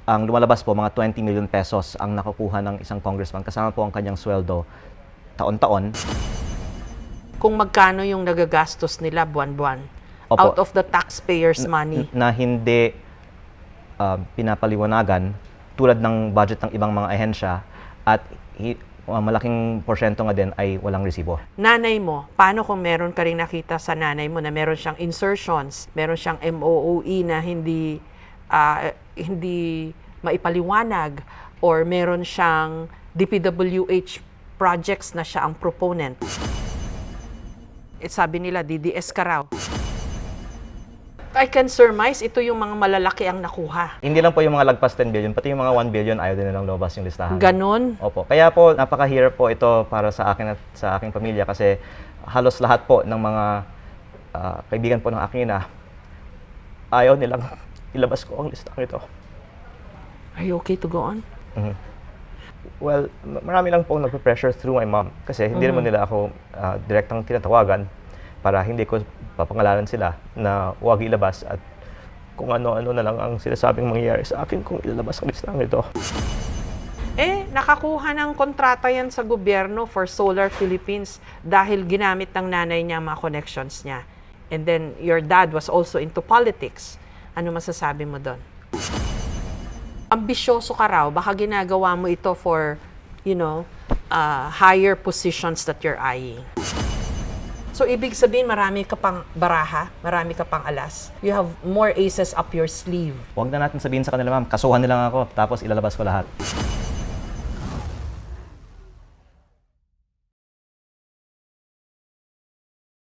Ang lumalabas po, mga 20 million pesos ang nakukuha ng isang congressman kasama po ang kanyang sweldo taon-taon. Kung magkano yung nagagastos nila buwan-buwan Opo. out of the taxpayers' money. Na hindi pinapaliwanagan tulad ng budget ng ibang mga ahensya at malaking porsyento nga din ay walang resibo. Nanay mo, paano kung meron ka rin nakita sa nanay mo na meron siyang insertions, meron siyang MOOE na hindi maipaliwanag, or meron siyang DPWH projects na siya ang proponent? Sabi nila, DDS ka raw. I can surmise, ito yung mga malalaki ang nakuha. Hindi lang po yung mga lagpas 10 billion, pati yung mga 1 billion ayaw din nilang lumabas yung listahan. Ganon? Opo. Kaya po, napakahirap po ito para sa akin at sa aking pamilya kasi halos lahat po ng mga kaibigan po ng aking ina, ayaw nilang ilabas ko ang listahan ito. Are you okay to go on? Mhm. Well, marami lang po nagpe-pressure through my mom kasi hindi naman nila ako direktang tinatawagan para hindi ko papangalanan sila na huwag ilabas at kung ano-ano na lang ang sinasabing mangyayari sa akin kung ilalabas ang listahan ito. Nakakuha ng kontrata yan sa gobyerno for Solar Philippines dahil ginamit ng nanay niya mga connections niya. And then, your dad was also into politics. Ano masasabi mo doon? Ambisyoso ka raw, baka ginagawa mo ito for, higher positions that you're eyeing. So, ibig sabihin, marami ka pang baraha, marami ka pang alas. You have more aces up your sleeve. Huwag na natin sabihin sa kanila, ma'am, kasuhan nila ako tapos ilalabas ko lahat.